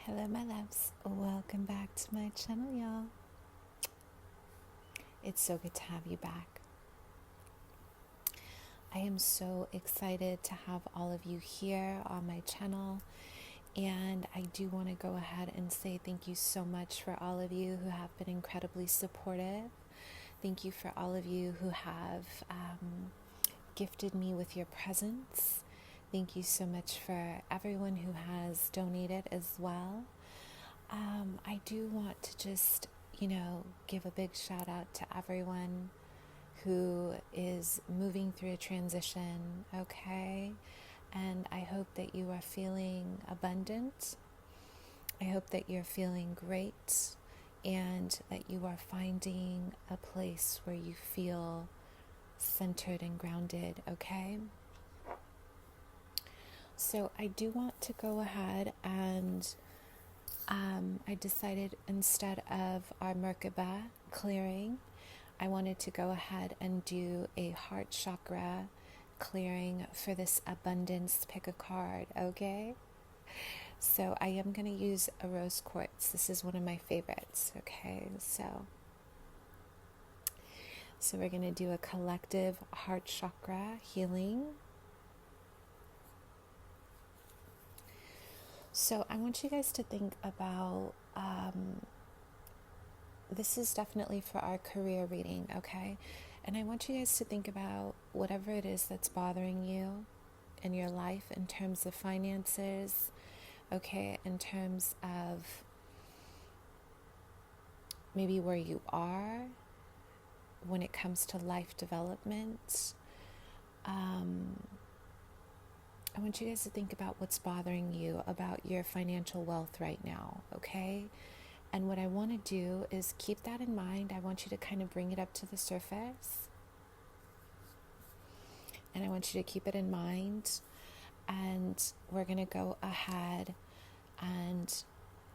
Hello my loves, welcome back to my channel, y'all. It's so good to have you back. I am so excited to have all of you here on my channel, and I do want to go ahead and say thank you so much for all of you who have been incredibly supportive. Thank you for all of you who have gifted me with your presence. Thank you so much for everyone who has donated as well. I do want to just, give a big shout out to everyone who is moving through a transition, okay? And I hope that you are feeling abundant. I hope that you're feeling great and that you are finding a place where you feel centered and grounded, okay? So I do want to go ahead and I decided instead of our Merkaba clearing, I wanted to go ahead and do a heart chakra clearing for this abundance. Pick a card, okay? So I am going to use a rose quartz. This is one of my favorites, okay? So we're going to do a collective heart chakra healing. So I want you guys to think about, this is definitely for our career reading, okay? And I want you guys to think about whatever it is that's bothering you in your life in terms of finances, okay? In terms of maybe where you are when it comes to life development. I want you guys to think about what's bothering you about your financial wealth right now, okay? And what I want to do is keep that in mind. I want you to kind of bring it up to the surface. And I want you to keep it in mind. And we're going to go ahead and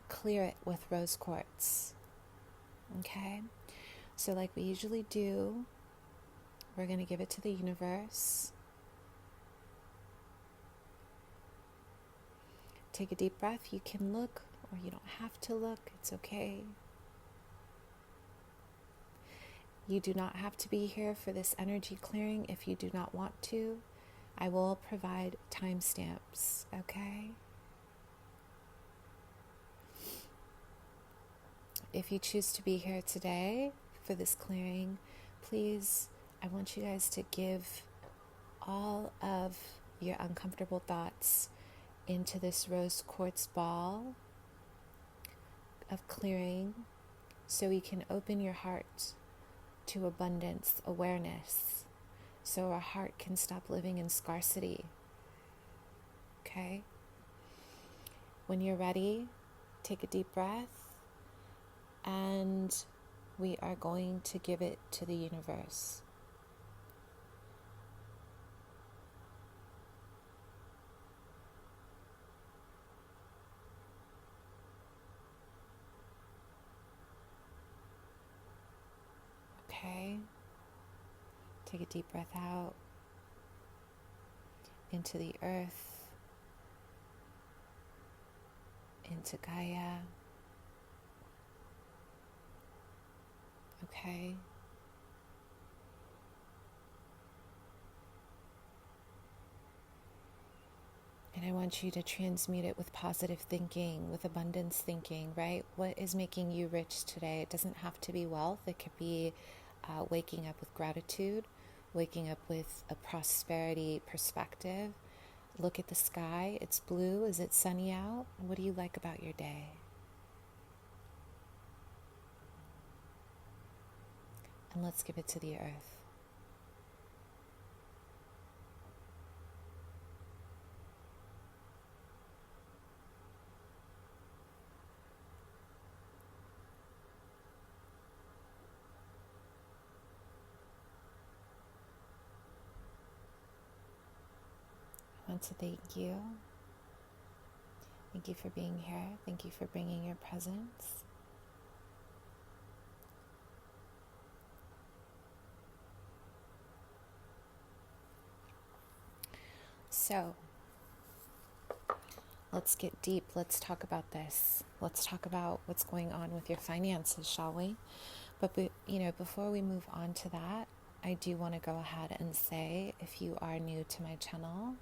clear it with rose quartz, okay? So like we usually do, we're going to give it to the universe. Take a deep breath. You can look or you don't have to look. It's okay. You do not have to be here for this energy clearing if you do not want to. I will provide timestamps, okay? If you choose to be here today for this clearing, please, I want you guys to give all of your uncomfortable thoughts into this rose quartz ball of clearing so you can open your heart to abundance awareness, so our heart can stop living in scarcity, okay? When you're ready, take a deep breath, and we are going to give it to the universe. Okay, take a deep breath out into the earth, into Gaia. Okay. And I want you to transmute it with positive thinking, with abundance thinking, right? What is making you rich today? It doesn't have to be wealth. It could be waking up with gratitude, waking up with a prosperity perspective. Look at the sky. It's blue. Is it sunny out? What do you like about your day? And let's give it to the earth. I want to thank you. Thank you for being here. Thank you for bringing your presence. So, Let's get deep. Let's talk about this. Let's talk about what's going on with your finances, shall we? But before we move on to that, I do want to go ahead and say, if you are new to my channel,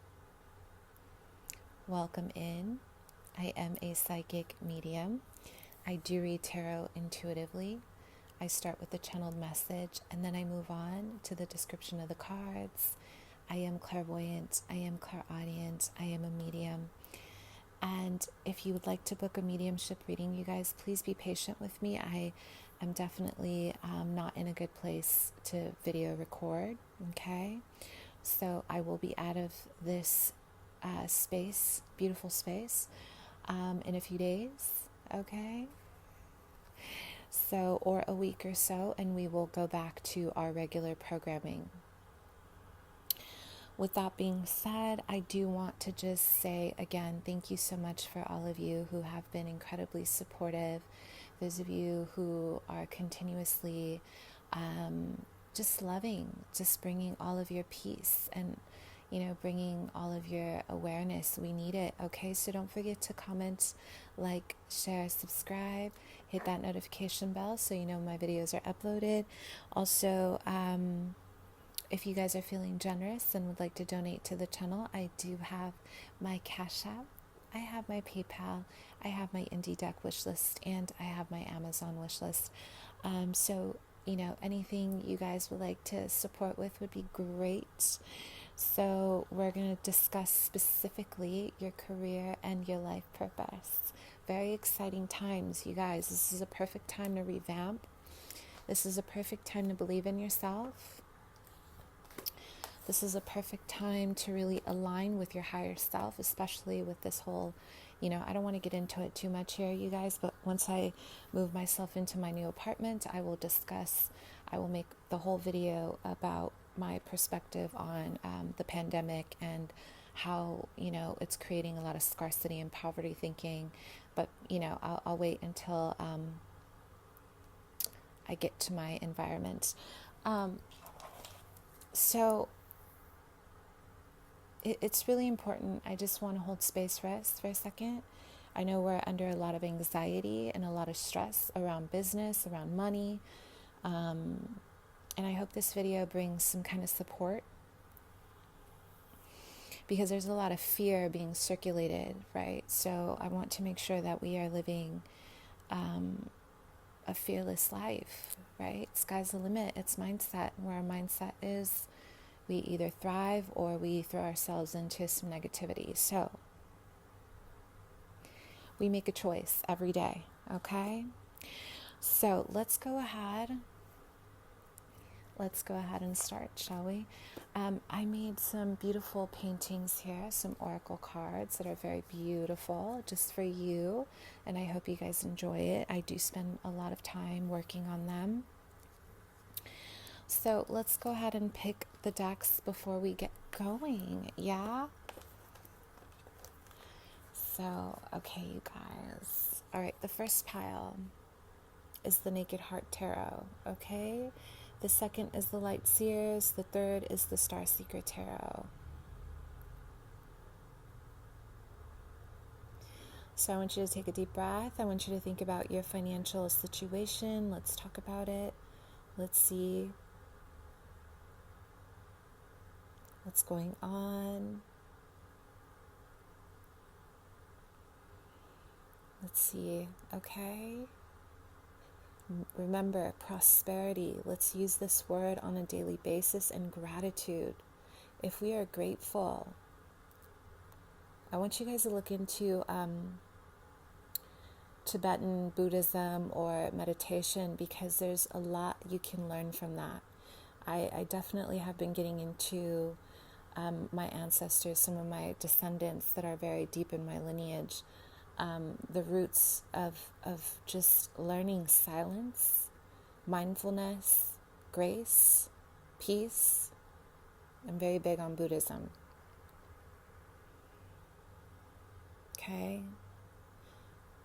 welcome in. I am a psychic medium. I do read tarot intuitively. I start with the channeled message and then I move on to the description of the cards. I am clairvoyant. I am clairaudient. I am a medium. And if you would like to book a mediumship reading, you guys, please be patient with me. I am definitely not in a good place to video record, okay? So I will be out of this space, beautiful space, in a few days, okay? So, or a week or so, and we will go back to our regular programming. With that being said, I do want to just say again, thank you so much for all of you who have been incredibly supportive. Those of you who are continuously just loving, just bringing all of your peace and, bringing all of your awareness. We need it, okay? So don't forget to comment, like, share, subscribe, hit that notification bell so you know my videos are uploaded. Also, if you guys are feeling generous and would like to donate to the channel, I do have my Cash App, I have my PayPal, I have my Indie Deck wishlist, and I have my Amazon wishlist. So, anything you guys would like to support with would be great. So we're going to discuss specifically your career and your life purpose. Very exciting times, you guys. This is a perfect time to revamp. This is a perfect time to believe in yourself. This is a perfect time to really align with your higher self, especially with this whole, I don't want to get into it too much here, you guys, but once I move myself into my new apartment, I will make the whole video about my perspective on the pandemic and how, it's creating a lot of scarcity and poverty thinking. But, I'll wait until I get to my environment. So it's really important. I just want to hold space for us for a second. I know we're under a lot of anxiety and a lot of stress around business, around money. And I hope this video brings some kind of support, because there's a lot of fear being circulated, right? So I want to make sure that we are living a fearless life, right? Sky's the limit. It's mindset. Where our mindset is, we either thrive or we throw ourselves into some negativity. So we make a choice every day, okay? So let's go ahead and start, shall we? I made some beautiful paintings here, some oracle cards that are very beautiful just for you, and I hope you guys enjoy it. I do spend a lot of time working on them. So let's go ahead and pick the decks before we get going, yeah? So, okay, you guys. All right, the first pile is the Naked Heart Tarot, okay? The second is the Light Seers. The third is the Star Seeker Tarot. So I want you to take a deep breath. I want you to think about your financial situation. Let's talk about it. Let's see what's going on. Let's see, okay? Remember, prosperity. Let's use this word on a daily basis, and gratitude. If we are grateful, I want you guys to look into Tibetan Buddhism or meditation, because there's a lot you can learn from that. I definitely have been getting into my ancestors, some of my descendants that are very deep in my lineage. The roots of just learning silence, mindfulness, grace, peace. I'm very big on Buddhism. Okay?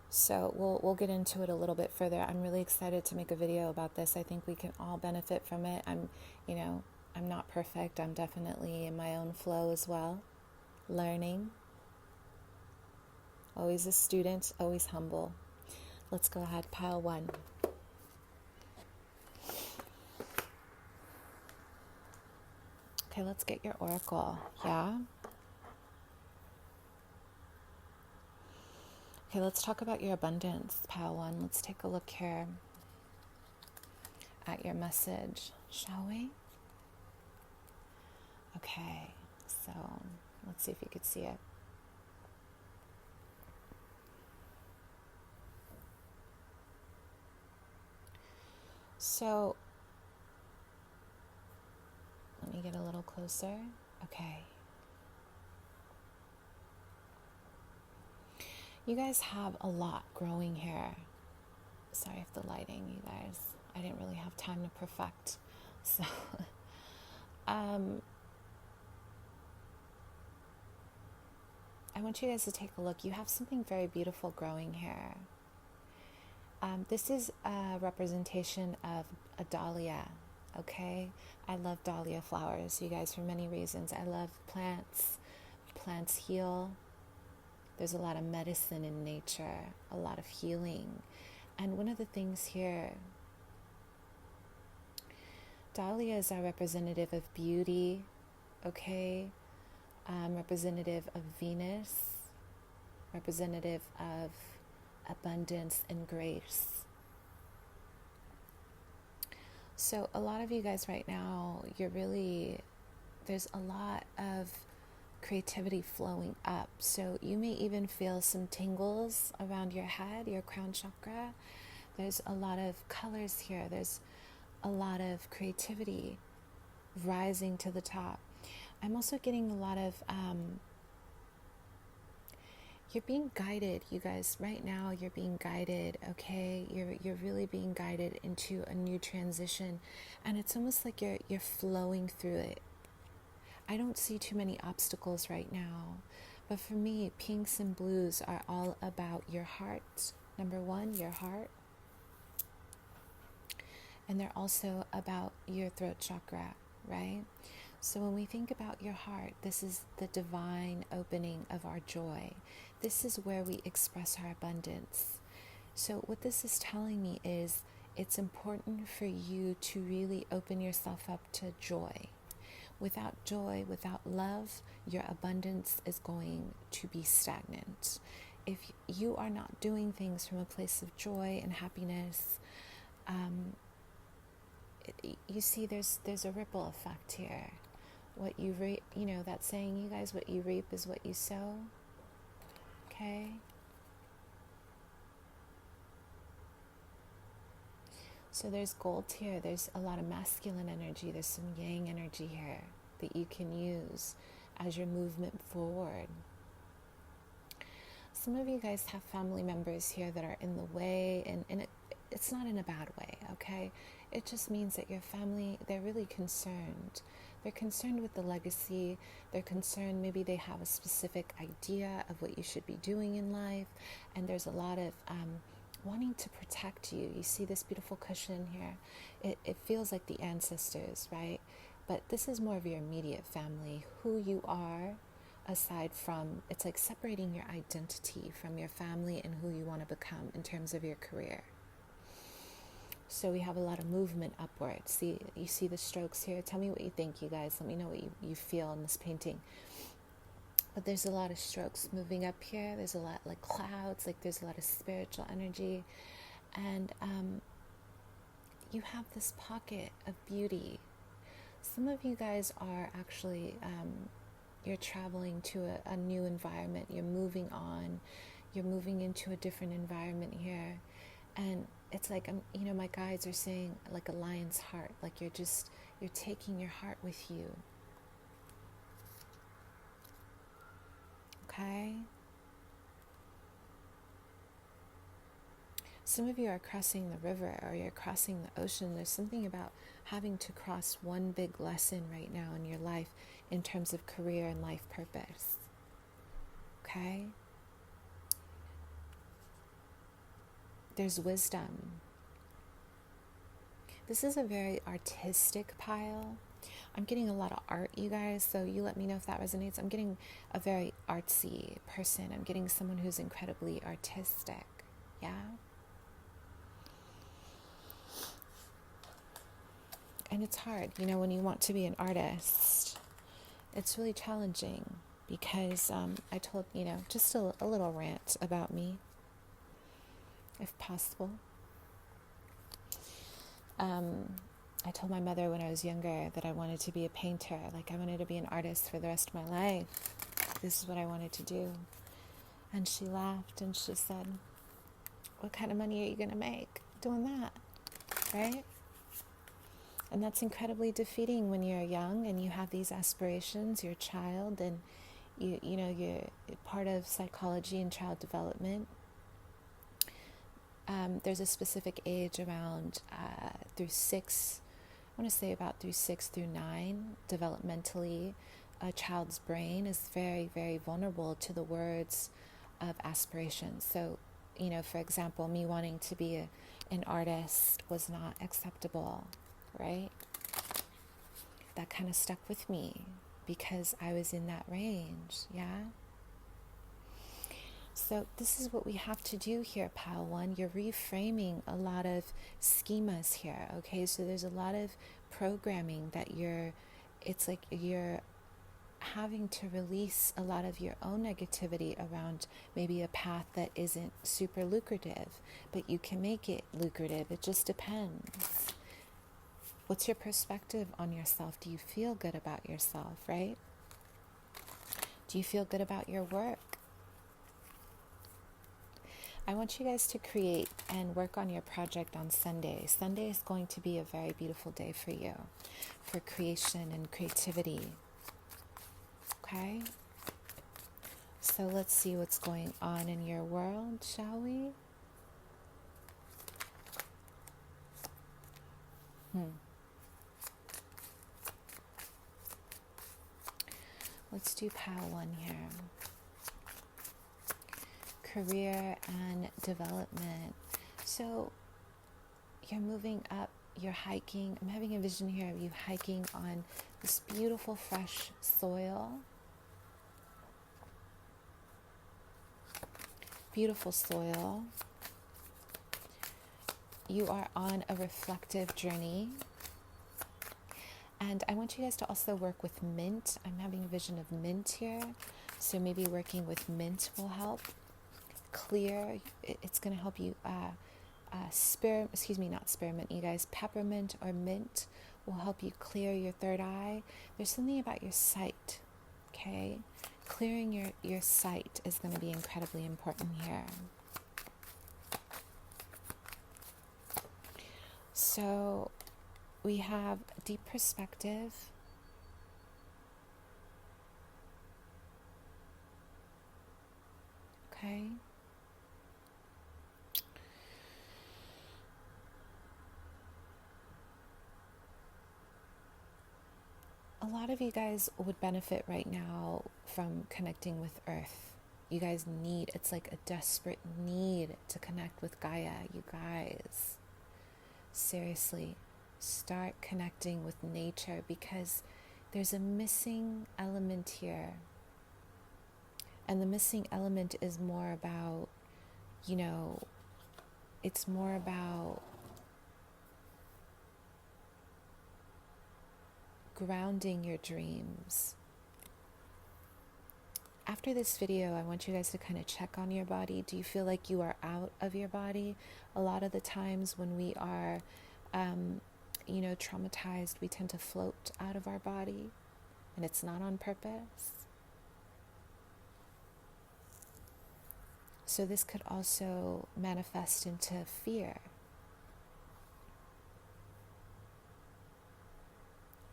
So we'll get into it a little bit further. I'm really excited to make a video about this. I think we can all benefit from it. I'm not perfect. I'm definitely in my own flow as well, learning. Always a student, always humble. Let's go ahead, pile 1. Okay, let's get your oracle. Yeah? Okay, let's talk about your abundance, pile 1. Let's take a look here at your message, shall we? Okay, so let's see if you could see it. So, let me get a little closer. Okay. You guys have a lot growing here. Sorry if the lighting, you guys, I didn't really have time to perfect. So, I want you guys to take a look. You have something very beautiful growing here. This is a representation of a dahlia, okay? I love dahlia flowers, you guys, for many reasons. I love plants. Plants heal. There's a lot of medicine in nature, a lot of healing. And one of the things here, dahlias are representative of beauty, okay? Representative of Venus, representative of abundance and grace. So a lot of you guys right now, there's a lot of creativity flowing up. So you may even feel some tingles around your head, your crown chakra. There's a lot of colors here. There's a lot of creativity rising to the top. I'm also getting a lot of, you're being guided, you guys. Right now, you're being guided, okay? You're really being guided into a new transition. And it's almost like you're flowing through it. I don't see too many obstacles right now. But for me, pinks and blues are all about your heart. Number 1, your heart. And they're also about your throat chakra, right? So when we think about your heart, this is the divine opening of our joy. This is where we express our abundance. So what this is telling me is it's important for you to really open yourself up to joy. Without joy, without love, your abundance is going to be stagnant. If you are not doing things from a place of joy and happiness, you see there's a ripple effect here. What you reap, that saying, you guys, what you reap is what you sow. Okay? So there's gold here. There's a lot of masculine energy. There's some yang energy here that you can use as your movement forward. Some of you guys have family members here that are in the way, and it's not in a bad way, okay? It just means that your family, they're really concerned. They're concerned with the legacy. They're concerned, maybe they have a specific idea of what you should be doing in life. And there's a lot of wanting to protect you. You see this beautiful cushion here. It feels like the ancestors, right? But this is more of your immediate family, who you are, aside from, it's like separating your identity from your family and who you want to become in terms of your career. So we have a lot of movement upwards. You see the strokes here? Tell me what you think, you guys. Let me know what you feel in this painting. But there's a lot of strokes moving up here. There's a lot like clouds, like there's a lot of spiritual energy. And you have this pocket of beauty. Some of you guys are actually, you're traveling to a new environment. You're moving on. You're moving into a different environment here. And it's like, my guides are saying like a lion's heart, like you're taking your heart with you. Okay? Some of you are crossing the river or you're crossing the ocean. There's something about having to cross one big lesson right now in your life in terms of career and life purpose. Okay? There's wisdom. This is a very artistic pile. I'm getting a lot of art, you guys, so you let me know if that resonates. I'm getting a very artsy person. I'm getting someone who's incredibly artistic. Yeah? And it's hard, when you want to be an artist, it's really challenging because I told, just a little rant about me, if possible. I told my mother when I was younger that I wanted to be a painter. Like, I wanted to be an artist for the rest of my life. This is what I wanted to do. And she laughed and she said, what kind of money are you going to make doing that? Right? And that's incredibly defeating when you're young and you have these aspirations, you're a child, and you're part of psychology and child development. There's a specific age around through 6, I want to say about through 6 through 9, developmentally, a child's brain is very, very vulnerable to the words of aspiration. So, for example, me wanting to be an artist was not acceptable, right? That kind of stuck with me because I was in that range, yeah? So this is what we have to do here, Pile 1. You're reframing a lot of schemas here, okay? So there's a lot of programming that it's like you're having to release a lot of your own negativity around maybe a path that isn't super lucrative, but you can make it lucrative. It just depends. What's your perspective on yourself? Do you feel good about yourself, right? Do you feel good about your work? I want you guys to create and work on your project on Sunday. Sunday is going to be a very beautiful day for you, for creation and creativity. Okay? So let's see what's going on in your world, shall we? Let's do pile 1 here. Career and development. So you're moving up, you're hiking. I'm having a vision here of you hiking on this beautiful fresh soil. Beautiful soil. You are on a reflective journey. And I want you guys to also work with mint. I'm having a vision of mint here. So maybe working with mint will help. Clear, it's going to help you not spearmint, you guys, peppermint or mint will help you clear your third eye. There's something about your sight, okay? Clearing your sight is going to be incredibly important here. So we have deep perspective. Okay. A lot of you guys would benefit right now from connecting with Earth. You guys it's like a desperate need to connect with Gaia, you guys. Seriously, start connecting with nature because there's a missing element here. And the missing element is more about, it's more about grounding your dreams. After this video, I want you guys to kind of check on your body. Do you feel like you are out of your body? A lot of the times when we are, traumatized, we tend to float out of our body, and it's not on purpose. So this could also manifest into fear,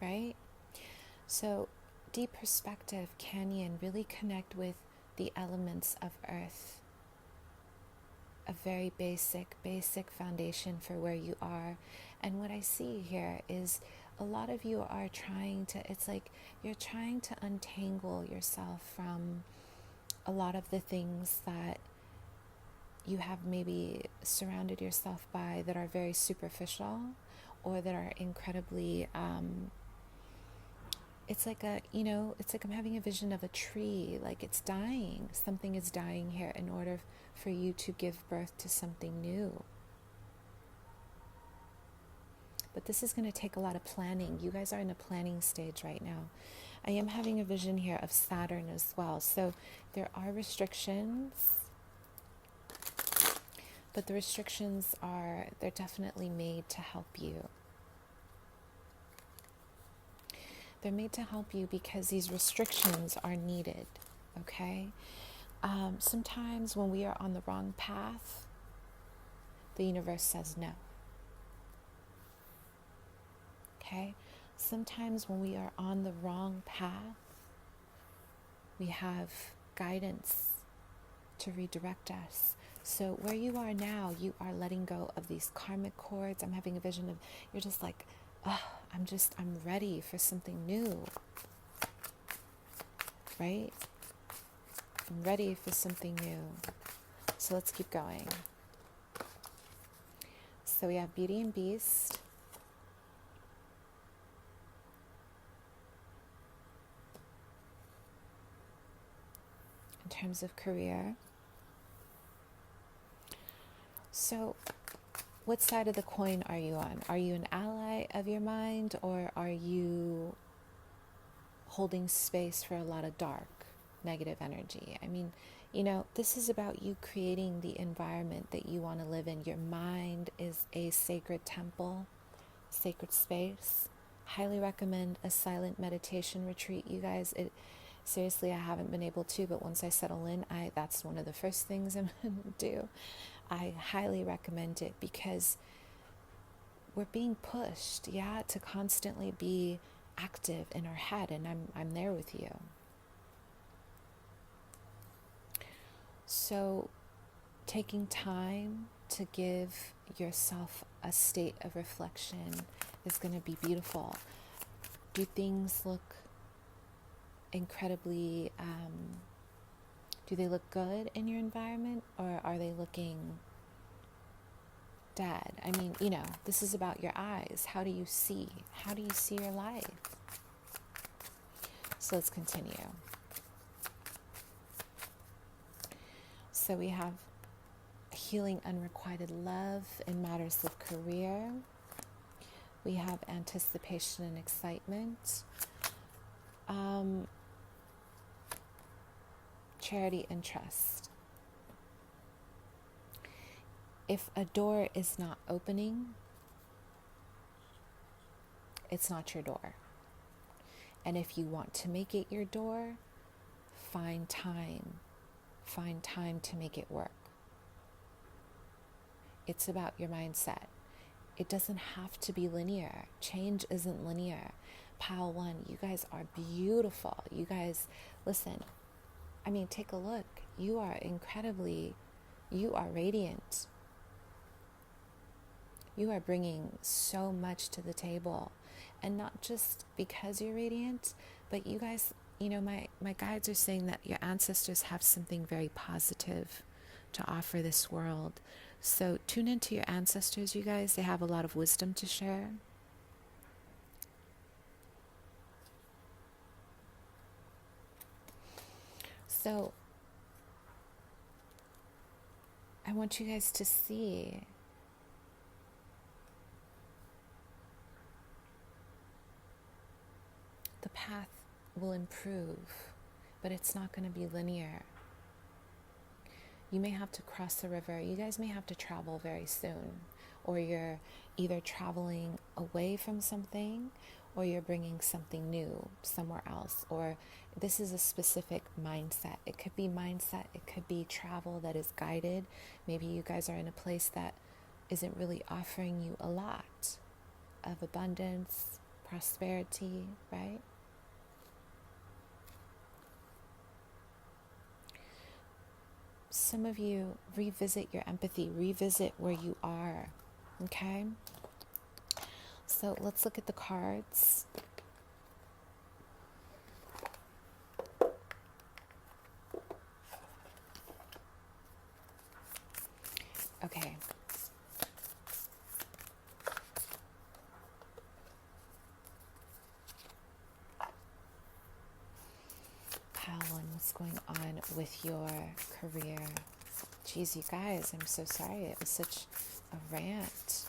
right? So deep perspective, Canyon, really connect with the elements of Earth. A very basic foundation for where you are. And what I see here is a lot of you are it's like you're trying to untangle yourself from a lot of the things that you have maybe surrounded yourself by that are very superficial or that are incredibly it's like it's like I'm having a vision of a tree, like it's dying. Something is dying here in order for you to give birth to something new. But this is going to take a lot of planning. You guys are in a planning stage right now. I am having a vision here of Saturn as well. So there are restrictions, but the restrictions they're definitely made to help you. They're made to help you because these restrictions are needed, okay? Sometimes when we are on the wrong path, the universe says no. Okay? Sometimes when we are on the wrong path, we have guidance to redirect us. So where you are now, you are letting go of these karmic cords. I'm having a vision of, you're just like, oh, I'm ready for something new. Right? I'm ready for something new. So let's keep going. So we have Beauty and Beast. In terms of career. So what side of the coin are you on? Are you an ally of your mind, or are you holding space for a lot of dark, negative energy? I mean, this is about you creating the environment that you want to live in. Your mind is a sacred temple, sacred space. Highly recommend a silent meditation retreat, you guys. Seriously, I haven't been able to, but once I settle in, that's one of the first things I'm going to do. I highly recommend it because we're being pushed, to constantly be active in our head, and I'm there with you. So taking time to give yourself a state of reflection is going to be beautiful. Do things look incredibly, do they look good in your environment, or are they looking dead? I mean, this is about your eyes. How do you see? How do you see your life? So let's continue. So we have healing unrequited love in matters of career. We have anticipation and excitement. Charity and trust. If a door is not opening, it's not your door. And if you want to make it your door, find time to make it work. It's about your mindset. It doesn't have to be linear. Change isn't linear. Pile 1, you guys are beautiful. You guys, listen, I mean, take a look. You are radiant. You are bringing so much to the table. And not just because you're radiant, but you guys, my guides are saying that your ancestors have something very positive to offer this world. So tune into your ancestors, you guys. They have a lot of wisdom to share. So I want you guys to see the path will improve, but it's not going to be linear. You may have to cross the river. You guys may have to travel very soon, or you're either traveling away from something, or you're bringing something new somewhere else, or this is a specific mindset. It could be mindset, it could be travel that is guided. Maybe you guys are in a place that isn't really offering you a lot of abundance, prosperity, right? Some of you revisit your empathy, revisit where you are, okay? So let's look at the cards. Okay. with your career. Geez, you guys, I'm so sorry. It was such a rant.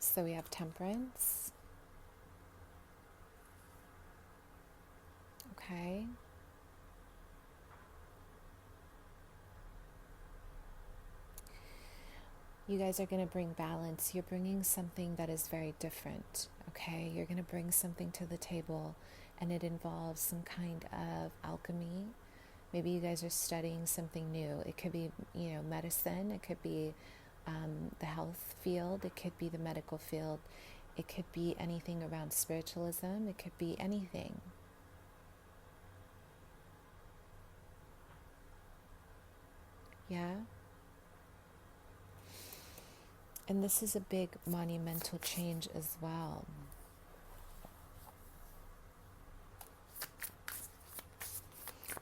So we have Temperance. Okay. You guys are going to bring balance. You're bringing something that is very different. Okay. You're going to bring something to the table, and it involves some kind of alchemy. Maybe you guys are studying something new. It could be, medicine. It could be the health field. It could be the medical field. It could be anything around spiritualism. It could be anything. Yeah? And this is a big monumental change as well.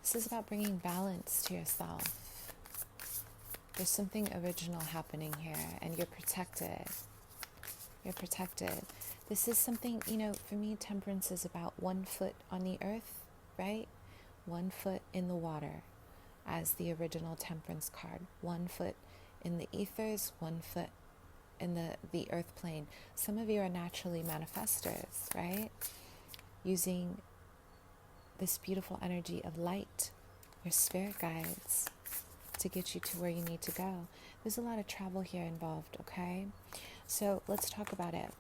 This is about bringing balance to yourself. There's something original happening here, and you're protected. You're protected. This is something, for me, temperance is about 1 foot on the earth, right? 1 foot in the water as the original temperance card. 1 foot in the ethers, 1 foot in the earth plane. Some of you are naturally manifestors, right? Using this beautiful energy of light, your spirit guides, to get you to where you need to go. There's a lot of travel here involved, okay? So let's talk about it.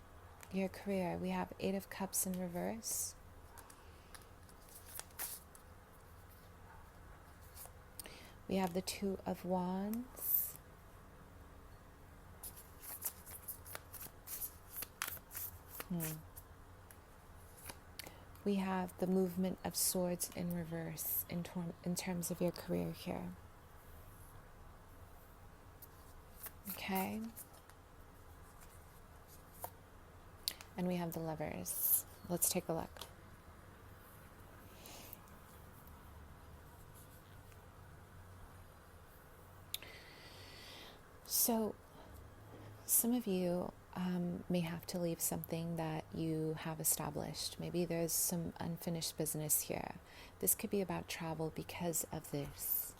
Your career, we have 8 of Cups in reverse. We have the 2 of Wands. We have the movement of Swords in reverse in terms of your career here. Okay. And we have the Lovers. Let's take a look. So, some of you may have to leave something that you have established. Maybe there's some unfinished business here. This could be about travel because of this,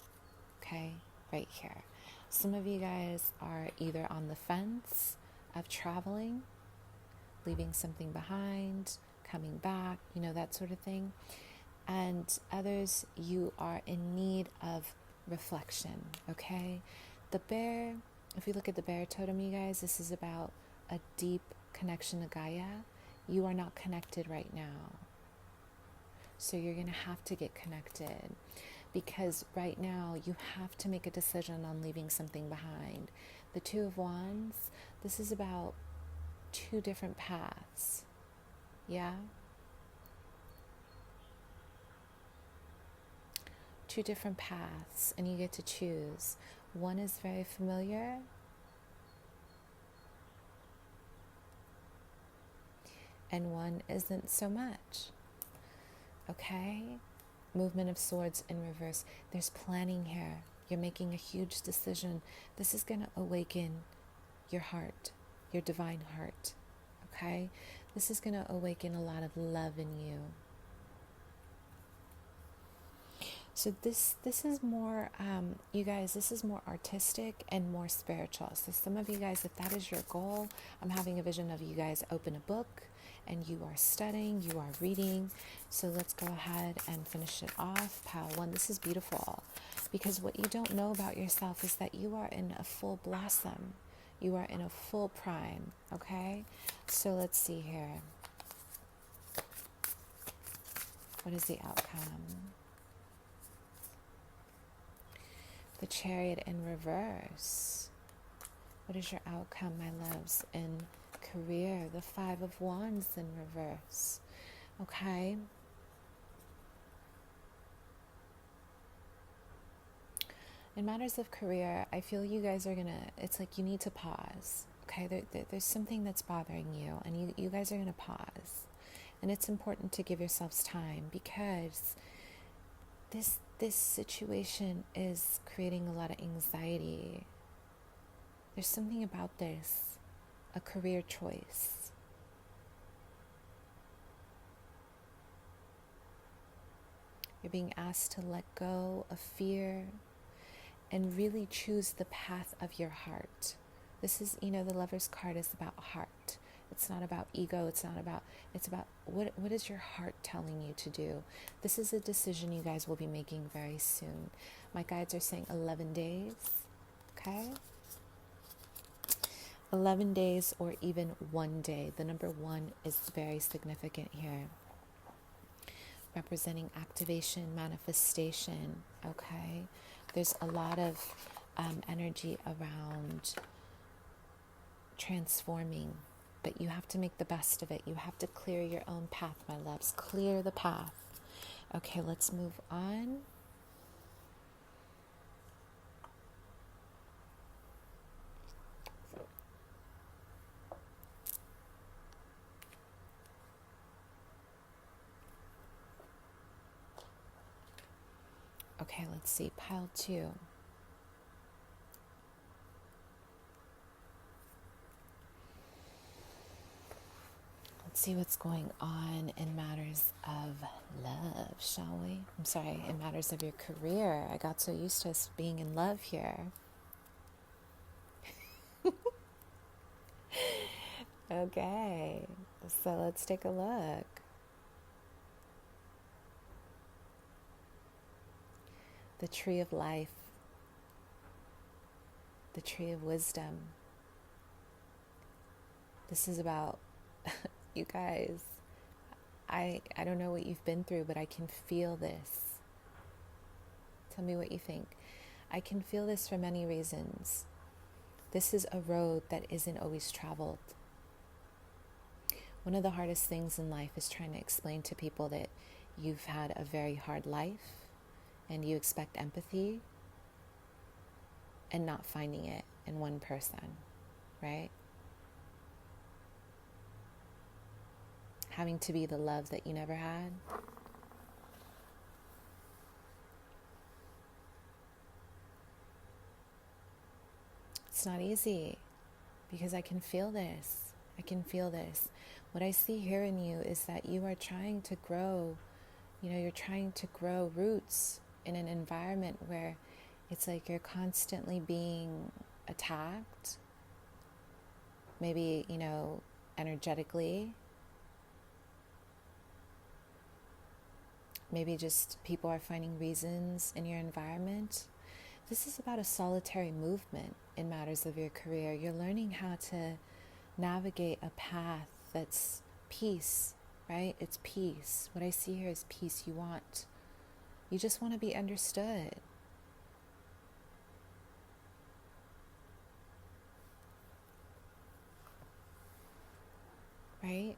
okay, right here. Some of you guys are either on the fence of traveling, leaving something behind, coming back, that sort of thing. And others, you are in need of reflection, okay? The bear, if you look at the bear totem, you guys, this is about a deep connection to Gaia. You are not connected right now. So you're going to have to get connected, because right now you have to make a decision on leaving something behind. The 2 of Wands, this is about 2 different paths. Yeah? 2 different paths, and you get to choose. One is very familiar, and one isn't so much. Okay? Movement of Swords in reverse. There's planning here. You're making a huge decision. This is going to awaken your heart, your divine heart. Okay? This is going to awaken a lot of love in you. So this is more, you guys, this is more artistic and more spiritual. So some of you guys, if that is your goal, I'm having a vision of you guys open a book and you are studying, you are reading. So let's go ahead and finish it off. Pile 1, this is beautiful, because what you don't know about yourself is that you are in a full blossom. You are in a full prime, okay? So let's see here. What is the outcome? The Chariot in reverse. What is your outcome, my loves, in career? The 5 of Wands in reverse. Okay. In matters of career, I feel you guys are it's like you need to pause. Okay, there's something that's bothering you, and you guys are gonna pause. And it's important to give yourselves time, because this situation is creating a lot of anxiety. There's something about this, a career choice. You're being asked to let go of fear and really choose the path of your heart. This is, the Lover's card is about heart. It's not about ego. It's about what is your heart telling you to do? This is a decision you guys will be making very soon. My guides are saying 11 days, okay? 11 days or even 1 day. The number 1 is very significant here, representing activation, manifestation, okay? There's a lot of energy around transforming, but you have to make the best of it. You have to clear your own path, my loves. Clear the path. Okay, let's move on. Okay, let's see. Pile 2. Let's see what's going on in matters of love, shall we? I'm sorry, in matters of your career. I got so used to us being in love here. Okay, so let's take a look. The tree of life, the tree of wisdom. This is about, you guys, I don't know what you've been through, but I can feel this. Tell me what you think. I can feel this for many reasons. This is a road that isn't always traveled. One of the hardest things in life is trying to explain to people that you've had a very hard life and you expect empathy and not finding it in one person, right? Having to be the love that you never had. It's not easy because I can feel this. I can feel this. What I see here in you is that you are trying to grow, you're trying to grow roots in an environment where it's like you're constantly being attacked, maybe, energetically. Maybe just people are finding reasons in your environment. This is about a solitary movement in matters of your career. You're learning how to navigate a path that's peace, right? It's peace. What I see here is peace. You just want to be understood. Right?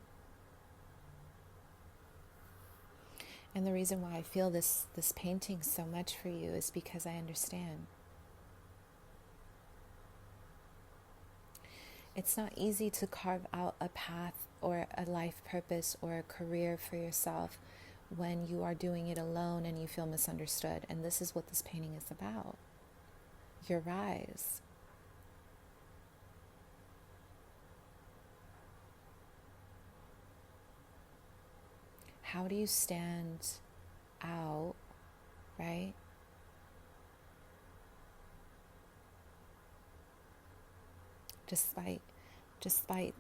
And the reason why I feel this painting so much for you is because I understand. It's not easy to carve out a path or a life purpose or a career for yourself when you are doing it alone and you feel misunderstood. And this is what this painting is about. Your rise. How do you stand out, right? Despite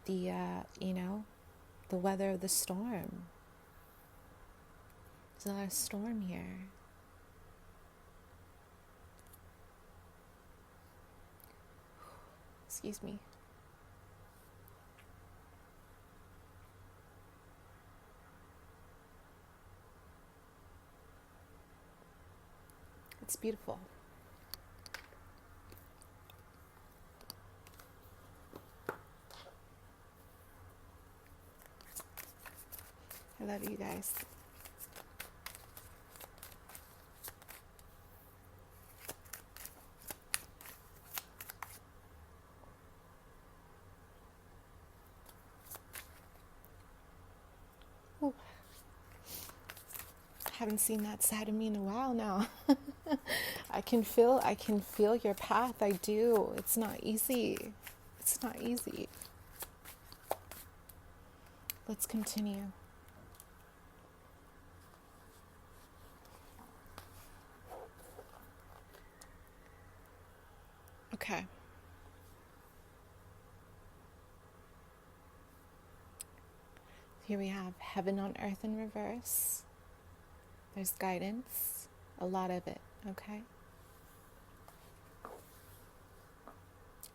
the, the weather of the storm. There's a lot of storm here. Excuse me. It's beautiful. I love you guys. Ooh. Haven't seen that side of me in a while now. I can feel your path. I do. It's not easy. It's not easy. Let's continue. Okay. Here we have heaven on earth in reverse. There's guidance, a lot of it, okay?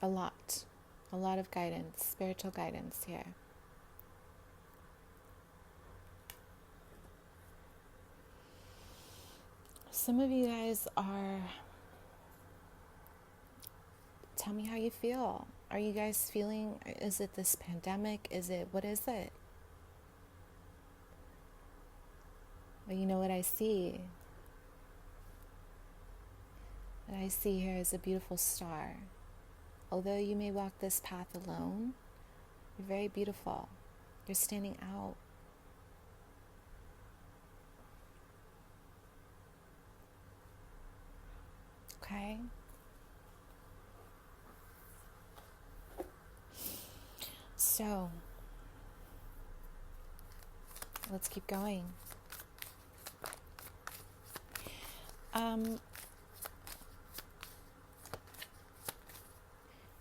A lot of guidance, spiritual guidance here. Some of you guys are, tell me how you feel. Are you guys feeling, is it this pandemic? What is it? Well, you know what I see? What I see here is a beautiful star. Although you may walk this path alone, you're very beautiful. You're standing out. Okay? So, let's keep going.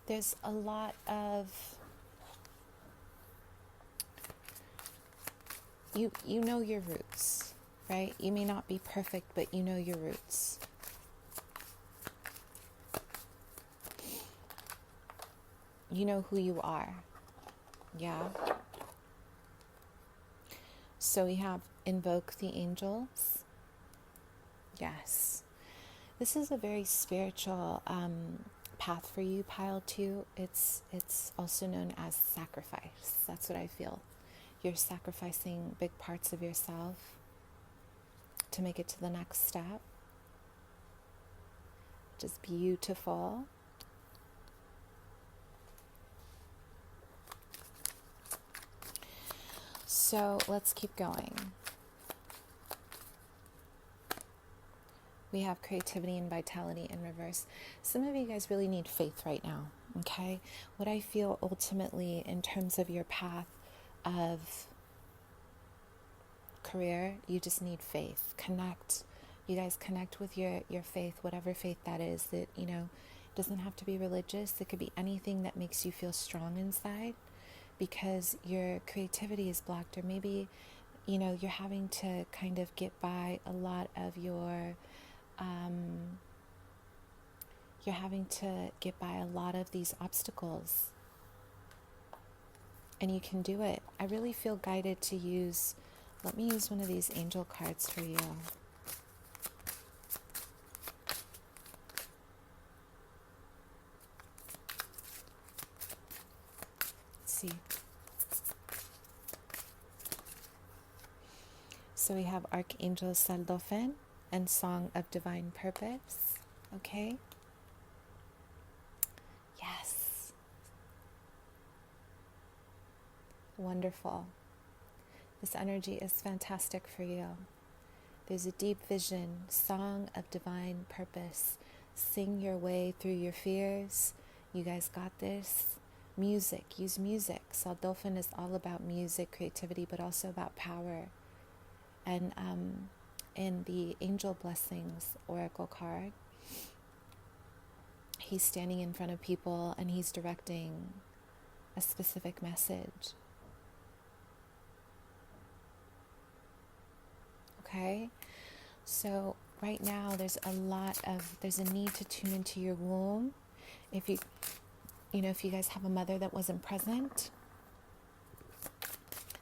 There's a lot of, you know your roots, right? You may not be perfect, but you know your roots. You know who you are. Yeah. So we have invoke the angels. Yes. This is a very spiritual path for you, pile 2. It's also known as sacrifice. That's what I feel. You're sacrificing big parts of yourself to make it to the next step. Just beautiful. So let's keep going. We have creativity and vitality in reverse. Some of you guys really need faith right now, okay? What I feel ultimately in terms of your path of career, you just need faith. Connect. You guys connect with your faith, whatever faith that is. That, you know, doesn't have to be religious. It could be anything that makes you feel strong inside, because your creativity is blocked, or maybe, you know, you're having to kind of get by a lot of your you're having to get by a lot of these obstacles, and you can do it. I really feel guided to use, let me use one of these angel cards for you. Let's see. So we have Archangel Saldofin and Song of Divine Purpose. Okay? Yes. Wonderful. This energy is fantastic for you. There's a deep vision, Song of Divine Purpose. Sing your way through your fears. You guys got this. Music. Use music. Saldofin is all about music, creativity, but also about power. And in the Angel Blessings Oracle card, he's standing in front of people and he's directing a specific message. Okay? So right now there's a need to tune into your womb. If you guys have a mother that wasn't present,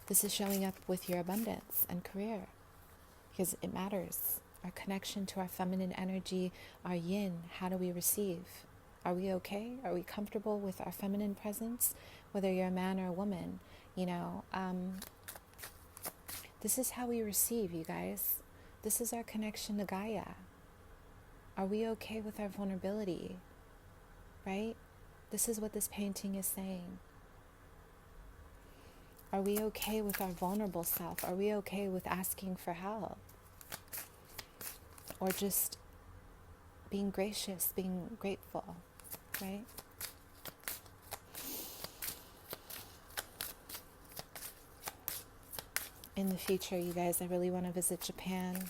this is showing up with your abundance and career, because it matters. Our connection to our feminine energy, our yin, how do we receive? Are we okay? Are we comfortable with our feminine presence? Whether you're a man or a woman, this is how we receive, you guys. This is our connection to Gaia. Are we okay with our vulnerability? Right? This is what this painting is saying. Are we okay with our vulnerable self? Are we okay with asking for help? Or just being gracious, being grateful, right? In the future, you guys, I really want to visit Japan.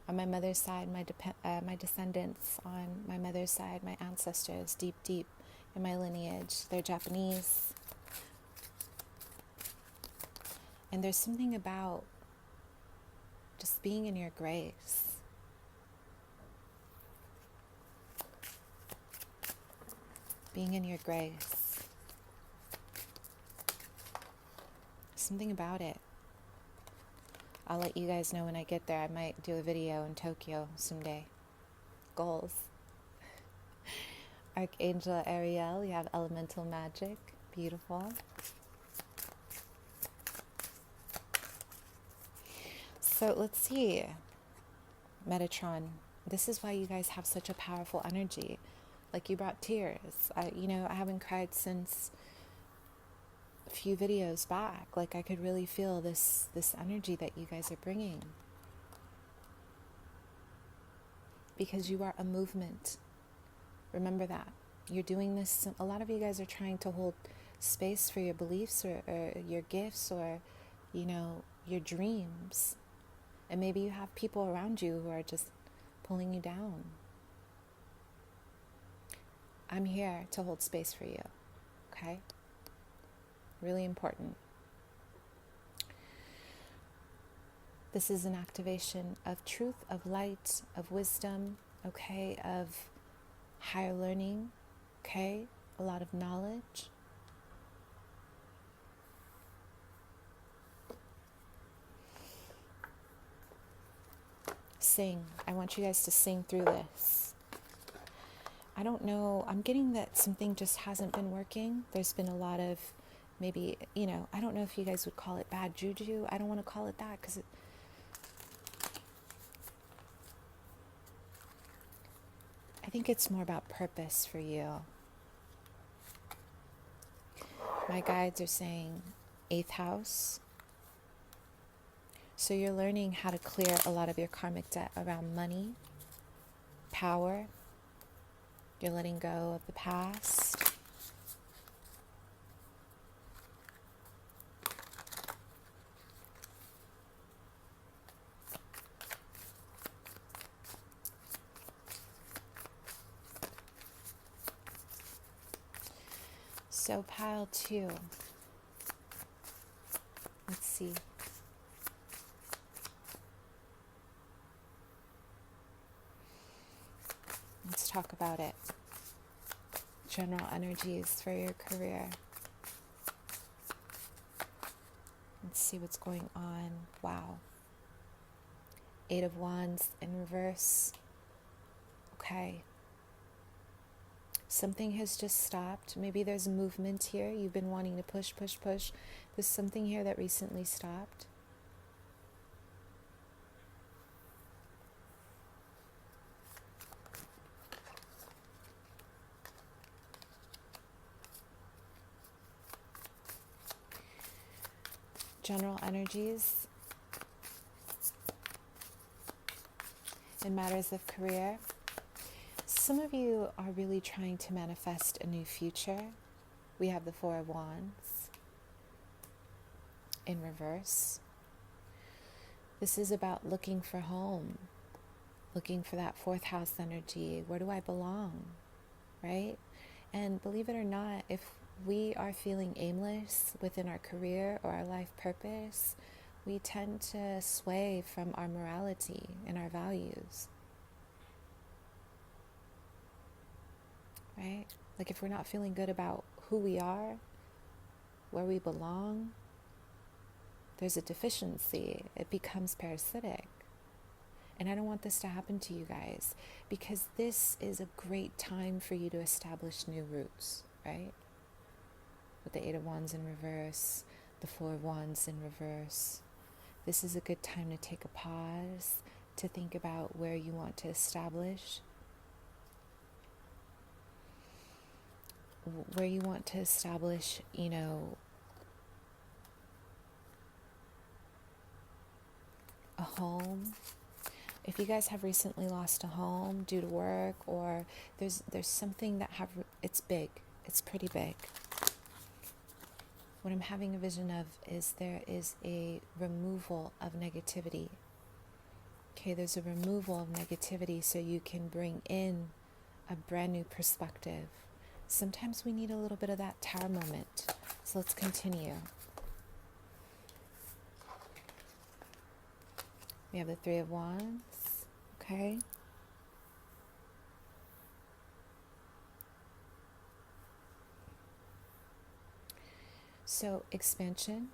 On my mother's side, my descendants on my mother's side, my ancestors, deep, deep in my lineage, they're Japanese. And there's something about just being in your grace. Being in your grace. Something about it. I'll let you guys know when I get there. I might do a video in Tokyo someday. Goals. Archangel Ariel, you have elemental magic. Beautiful. So let's see. Metatron. This is why you guys have such a powerful energy. Like, you brought tears. I haven't cried since a few videos back. Like, I could really feel this energy that you guys are bringing, because you are a movement. Remember that. You're doing this. A lot of you guys are trying to hold space for your beliefs or your gifts or, your dreams. And maybe you have people around you who are just pulling you down. I'm here to hold space for you. Okay? Really important. This is an activation of truth, of light, of wisdom, okay, of higher learning, okay, a lot of knowledge. Sing. I want you guys to sing through this. I don't know. I'm getting that something just hasn't been working. There's been a lot of maybe, I don't know if you guys would call it bad juju. I don't want to call it that because I think it's more about purpose for you. My guides are saying 8th house. So you're learning how to clear a lot of your karmic debt around money, power. You're letting go of the past. So pile 2. Let's see. Let's talk about it. General energies for your career. Let's see what's going on. Wow. 8 of Wands in reverse. Okay. Something has just stopped. Maybe there's movement here. You've been wanting to push. There's something here that recently stopped. General energies in matters of career. Some of you are really trying to manifest a new future. We have the 4 of Wands in reverse. This is about looking for home, looking for that 4th house energy. Where do I belong, right? And believe it or not, if we are feeling aimless within our career or our life purpose, we tend to sway from our morality and our values. Right? Like, if we're not feeling good about who we are, where we belong, there's a deficiency. It becomes parasitic. And I don't want this to happen to you guys, because this is a great time for you to establish new roots, right? With the 8 of Wands in reverse, the 4 of Wands in reverse. This is a good time to take a pause, to think about where you want to establish, a home. If you guys have recently lost a home due to work, or there's something that it's big, it's pretty big. What I'm having a vision of is there is a removal of negativity. Okay, there's a removal of negativity so you can bring in a brand new perspective. Sometimes we need a little bit of that tower moment. So let's continue. We have the Three of Wands. Okay. So expansion.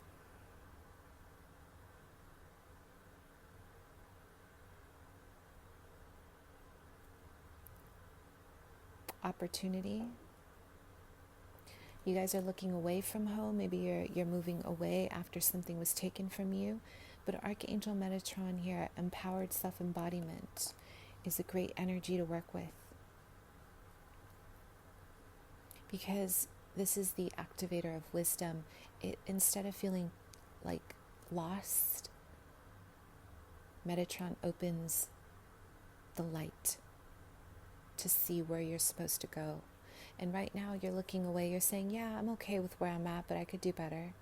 Opportunity. You guys are looking away from home. Maybe you're moving away after something was taken from you. But Archangel Metatron here, empowered self-embodiment, is a great energy to work with. Because this is the activator of wisdom. Instead of feeling like lost, Metatron opens the light to see where you're supposed to go. And right now you're looking away, you're saying, yeah, I'm okay with where I'm at, but I could do better.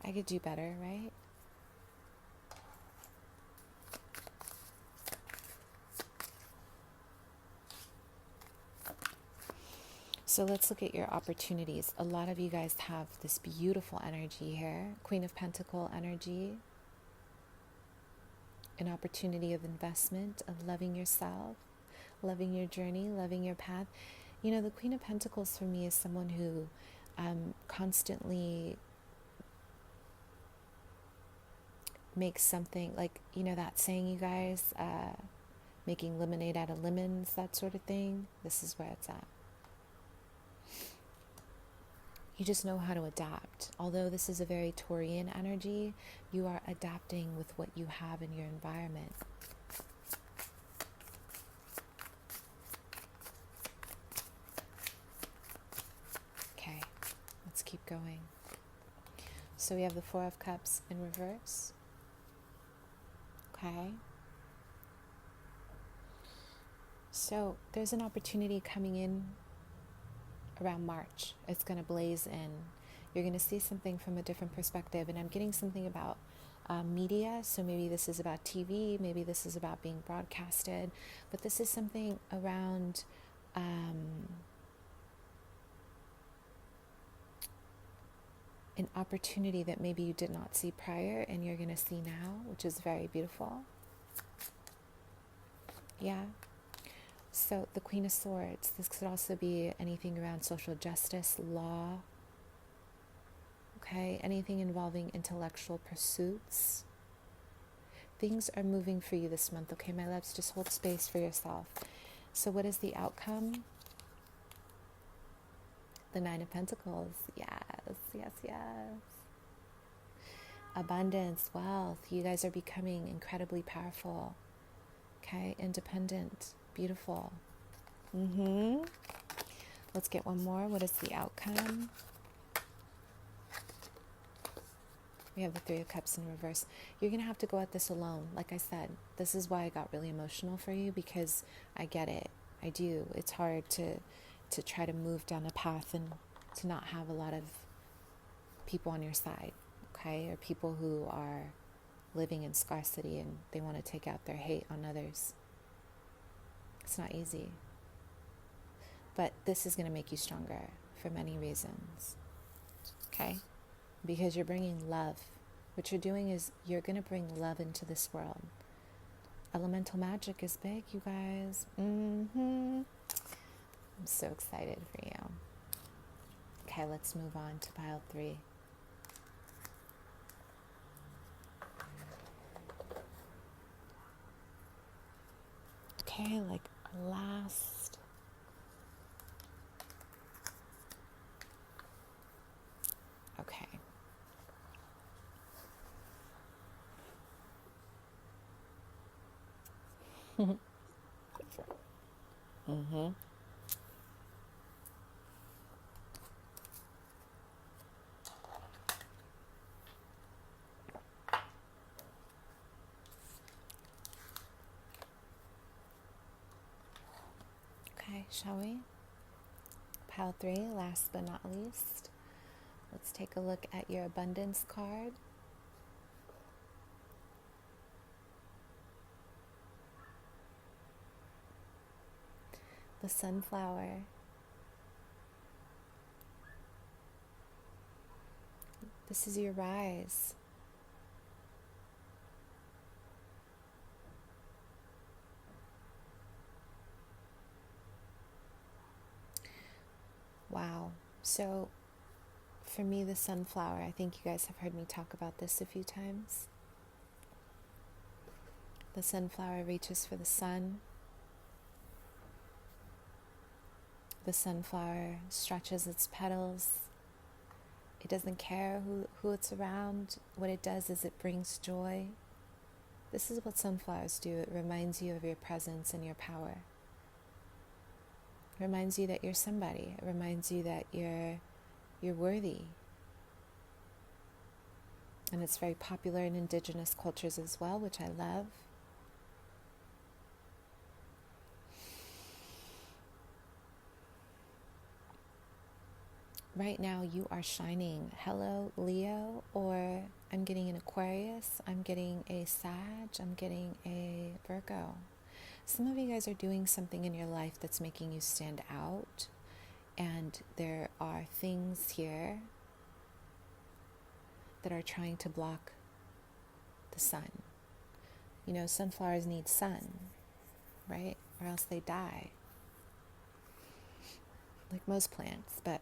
I could do better, right? So let's look at your opportunities. A lot of you guys have this beautiful energy here. Queen of Pentacle energy. An opportunity of investment, of loving yourself, loving your journey, loving your path. You know, the Queen of Pentacles for me is someone who constantly makes something, like, you know that saying, you guys, making lemonade out of lemons, that sort of thing. This is where it's at. You just know how to adapt. Although this is a very Taurian energy, you are adapting with what you have in your environment. Okay, let's keep going. So we have the Four of Cups in reverse. Okay. So there's an opportunity coming in around March. It's going to blaze in. You're going to see something from a different perspective, and I'm getting something about media. So maybe this is about TV, maybe this is about being broadcasted, but this is something around an opportunity that maybe you did not see prior and you're going to see now, which is very beautiful. Yeah. So the Queen of Swords, this could also be anything around social justice, law, okay, anything involving intellectual pursuits. Things are moving for you this month, okay, my loves? Just hold space for yourself. So what is the outcome? The Nine of Pentacles. Yes, yes, yes. Abundance, wealth. You guys are becoming incredibly powerful, okay, independent. Beautiful. Let's get one more. What is the outcome? We have the Three of Cups in reverse. You're going to have to go at this alone. Like I said, this is why I got really emotional for you, because I get it. I do. It's hard to try to move down a path and to not have a lot of people on your side, okay? Or people who are living in scarcity and they want to take out their hate on others. It's not easy. But this is going to make you stronger for many reasons. Okay? Because you're bringing love. What you're doing is you're going to bring love into this world. Elemental magic is big, you guys. I'm so excited for you. Okay, let's move on to pile 3. Okay, like our last. Okay. Okay, shall we? Pile 3, last but not least, let's take a look at your abundance card. The sunflower. This is your rise. Wow. So for me, the sunflower, I think you guys have heard me talk about this a few times. The sunflower reaches for the sun. The sunflower stretches its petals. It doesn't care who it's around. What it does is it brings joy. This is what sunflowers do. It reminds you of your presence and your power. It reminds you that you're somebody. It reminds you that you're worthy. And it's very popular in indigenous cultures as well, which I love. Right now you are shining. Hello, Leo, or I'm getting an Aquarius, I'm getting a Sag, I'm getting a Virgo. Some of you guys are doing something in your life that's making you stand out, and there are things here that are trying to block the sun. You know, sunflowers need sun, right? Or else they die. Like most plants, but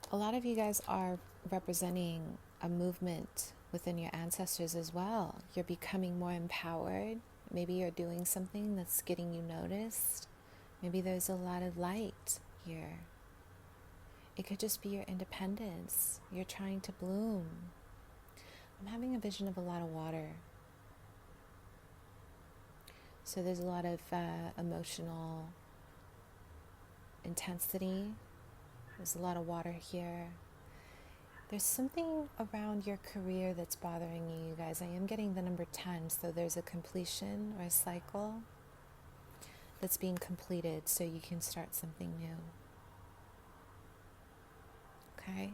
a lot of you guys are representing a movement within your ancestors as well. You're becoming more empowered. Maybe you're doing something that's getting you noticed. Maybe there's a lot of light here. It could just be your independence. You're trying to bloom. I'm having a vision of a lot of water. So there's a lot of emotional intensity. There's a lot of water here. There's something around your career that's bothering you, you guys. I am getting the number 10, so there's a completion or a cycle that's being completed so you can start something new. Okay?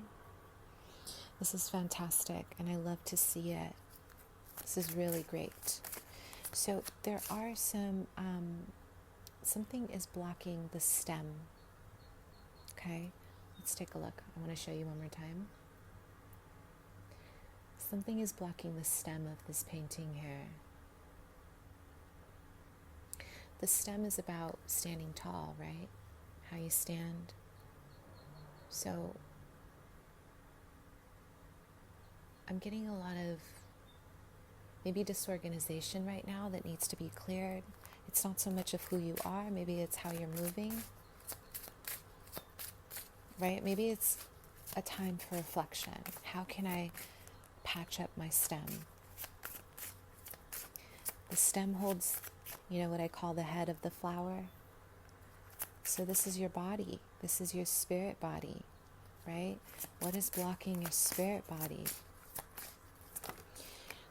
This is fantastic, and I love to see it. This is really great. So there are something is blocking the stem. Okay? Let's take a look. I want to show you one more time. Something is blocking the stem of this painting here. The stem is about standing tall, right? How you stand. So I'm getting a lot of maybe disorganization right now that needs to be cleared. It's not so much of who you are, maybe it's how you're moving. Right? Maybe it's a time for reflection. How can I patch up my stem? The stem holds, what I call the head of the flower. So this is your body. This is your spirit body, right? What is blocking your spirit body?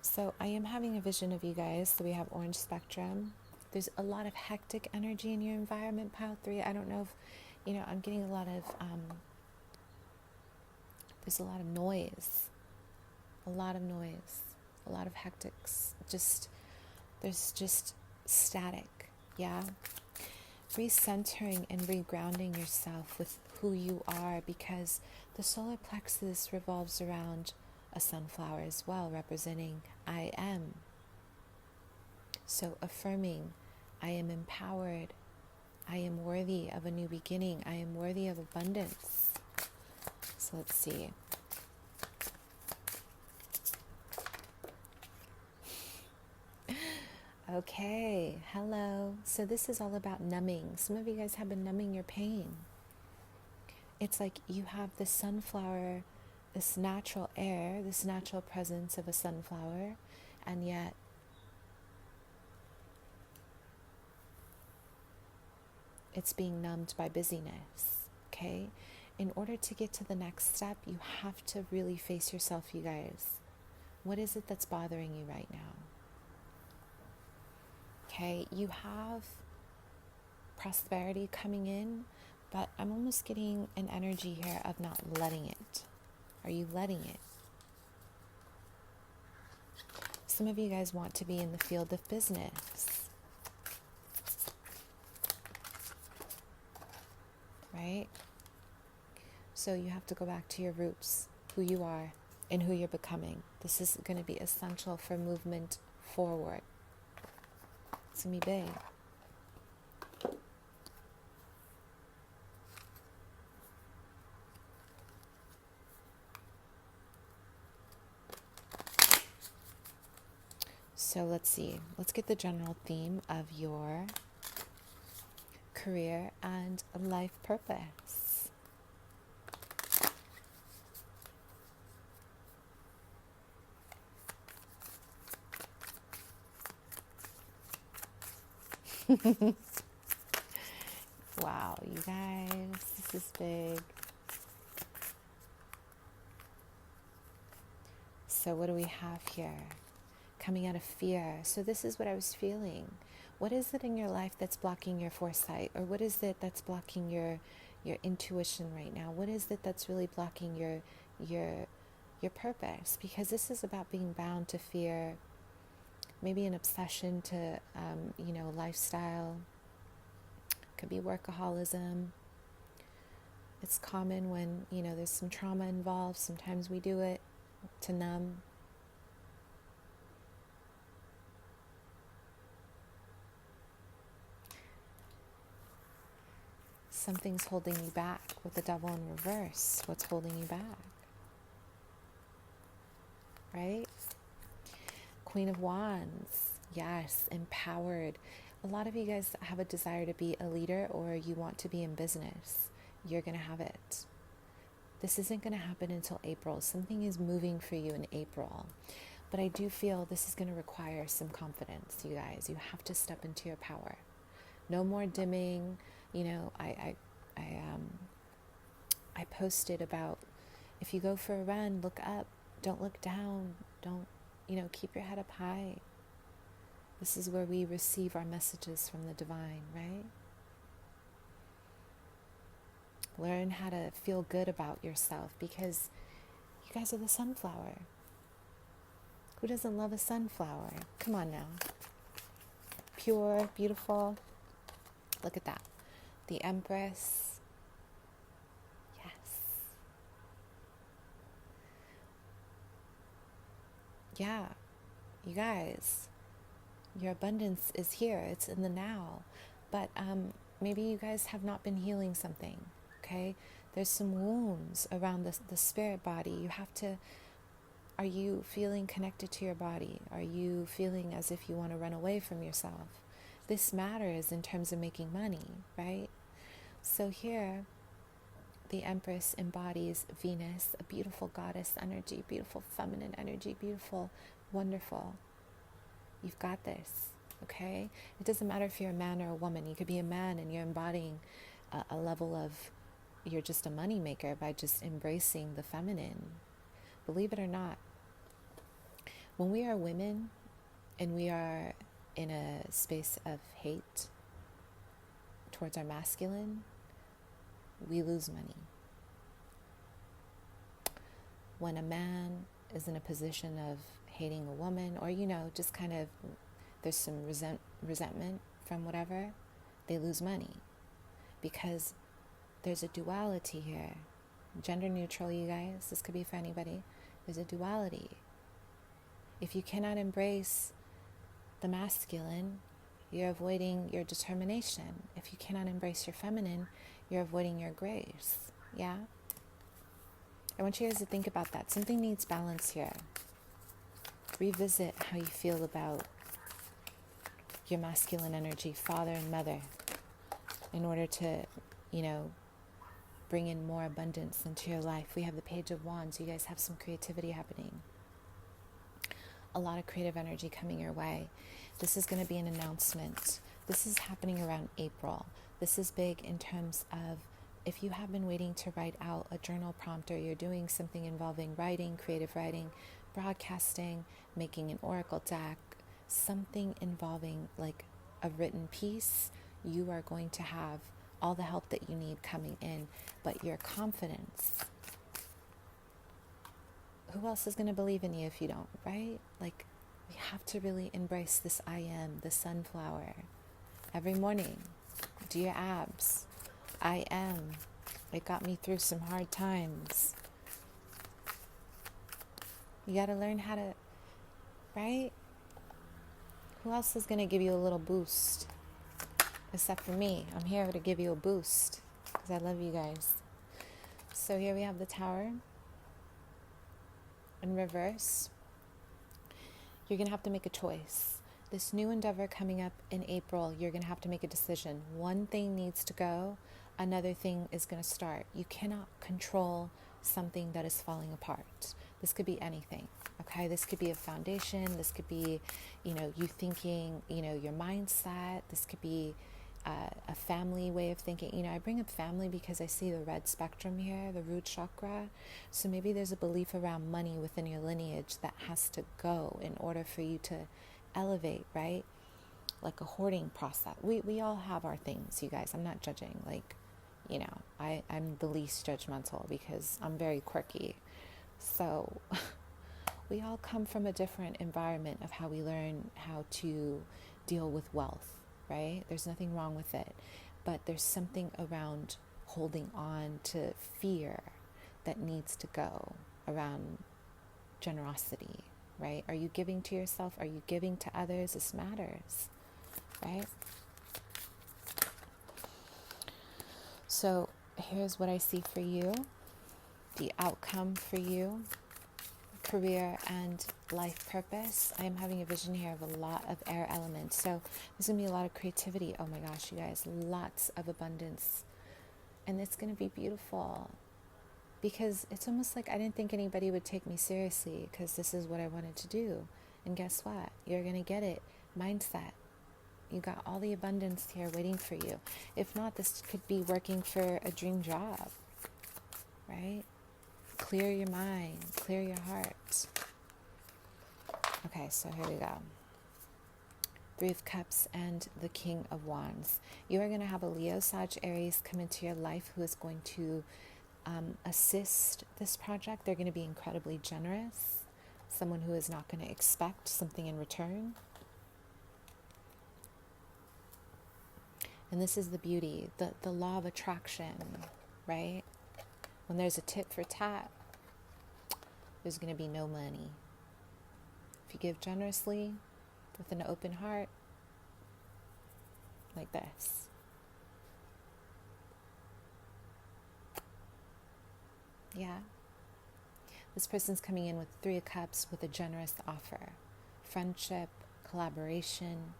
So I am having a vision of you guys. So we have orange spectrum. There's a lot of hectic energy in your environment, pile 3. I don't know if I'm getting a lot of, there's a lot of noise, a lot of hectics, there's just static, yeah? Recentering and regrounding yourself with who you are, because the solar plexus revolves around a sunflower as well, representing I am. So affirming, I am empowered. I am worthy of a new beginning. I am worthy of abundance. So let's see. Okay, hello. So this is all about numbing. Some of you guys have been numbing your pain. It's like you have the sunflower, this natural air, this natural presence of a sunflower, and yet it's being numbed by busyness, okay? In order to get to the next step, you have to really face yourself, you guys. What is it that's bothering you right now? Okay, you have prosperity coming in, but I'm almost getting an energy here of not letting it. Are you letting it? Some of you guys want to be in the field of business, right? So you have to go back to your roots, who you are and who you're becoming. This is going to be essential for movement forward. It's going to be big. So let's see. Let's get the general theme of your career and life purpose. Wow, you guys, this is big. So what do we have here? Coming out of fear. So this is what I was feeling. What is it in your life that's blocking your foresight? Or what is it that's blocking your intuition right now? What is it that's really blocking your purpose? Because this is about being bound to fear, maybe an obsession to lifestyle. Could be workaholism. It's common when there's some trauma involved. Sometimes we do it to numb. Something's holding you back with the devil in reverse. What's holding you back? Right? Queen of Wands. Yes, empowered. A lot of you guys have a desire to be a leader, or you want to be in business. You're going to have it. This isn't going to happen until April. Something is moving for you in April. But I do feel this is going to require some confidence, you guys. You have to step into your power. No more dimming. I posted about, if you go for a run, look up, don't look down, don't, keep your head up high. This is where we receive our messages from the divine, right? Learn how to feel good about yourself, because you guys are the sunflower. Who doesn't love a sunflower? Come on now. Pure, beautiful. Look at that. The Empress. Yes. Yeah. You guys, your abundance is here. It's in the now. But maybe you guys have not been healing something, okay? There's some wounds around the spirit body. You have to... Are you feeling connected to your body? Are you feeling as if you want to run away from yourself? This matters in terms of making money, right? So here, the Empress embodies Venus, a beautiful goddess energy, beautiful feminine energy, beautiful, wonderful. You've got this, okay? It doesn't matter if you're a man or a woman. You could be a man and you're embodying a level of, you're just a money maker by just embracing the feminine. Believe it or not, when we are women and we are in a space of hate towards our masculine, we lose money. When a man is in a position of hating a woman, or just kind of there's some resentment from whatever, they lose money, because there's a duality here. Gender neutral, you guys. This could be for anybody. There's a duality. If you cannot embrace the masculine, you're avoiding your determination. If you cannot embrace your feminine, you're avoiding your grace. Yeah? I want you guys to think about that. Something needs balance here. Revisit how you feel about your masculine energy, father and mother, in order to, bring in more abundance into your life. We have the Page of Wands. You guys have some creativity happening. A lot of creative energy coming your way. This is going to be an announcement. This is happening around April. This is big in terms of if you have been waiting to write out a journal prompt, or you're doing something involving writing, creative writing, broadcasting, making an oracle deck, something involving like a written piece, you are going to have all the help that you need coming in. But your confidence, who else is going to believe in you if you don't, right? Like, we have to really embrace this I am, the sunflower. Every morning, do your abs. I am. It got me through some hard times. You got to learn how to, right? Who else is going to give you a little boost? Except for me. I'm here to give you a boost because I love you guys. So here we have the Tower in reverse. You're going to have to make a choice. This new endeavor coming up in April, you're going to have to make a decision. One thing needs to go. Another thing is going to start. You cannot control something that is falling apart. This could be anything, okay? This could be a foundation. This could be, you thinking, your mindset. This could be a family way of thinking. I bring up family because I see the red spectrum here, the root chakra. So maybe there's a belief around money within your lineage that has to go in order for you to elevate, right? Like a hoarding process. We all have our things, you guys. I'm not judging. I'm the least judgmental because I'm very quirky. So we all come from a different environment of how we learn how to deal with wealth, right? There's nothing wrong with it. But there's something around holding on to fear that needs to go around generosity, right? Are you giving to yourself? Are you giving to others? This matters, right? So here's what I see for you, the outcome for you, career and life purpose. I am having a vision here of a lot of air elements. So there's going to be a lot of creativity. Oh my gosh, you guys, lots of abundance. And it's going to be beautiful because it's almost like I didn't think anybody would take me seriously because this is what I wanted to do. And guess what? You're going to get it. Mindset. You got all the abundance here waiting for you. If not, this could be working for a dream job, right? Clear your mind, clear your heart. Okay, so here we go. Three of Cups and the King of Wands. You are going to have a Leo, Sag, Aries come into your life who is going to assist this project. They're going to be incredibly generous. Someone who is not going to expect something in return. And this is the beauty, the law of attraction, right? When there's a tit for tat, there's going to be no money. If you give generously, with an open heart, like this. Yeah. This person's coming in with Three of Cups with a generous offer. Friendship, collaboration,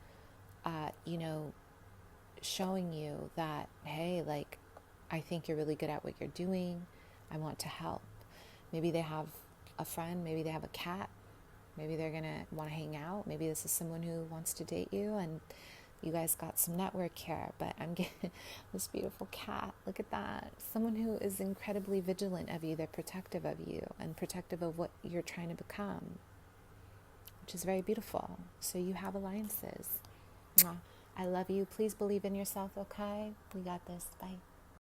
showing you that, hey, like, I think you're really good at what you're doing. I want to help. Maybe they have a friend. Maybe they have a cat. Maybe they're going to want to hang out. Maybe this is someone who wants to date you and you guys got some network here. But I'm getting this beautiful cat. Look at that. Someone who is incredibly vigilant of you. They're protective of you and protective of what you're trying to become, which is very beautiful. So you have alliances. Mwah. I love you. Please believe in yourself, okay? We got this. Bye.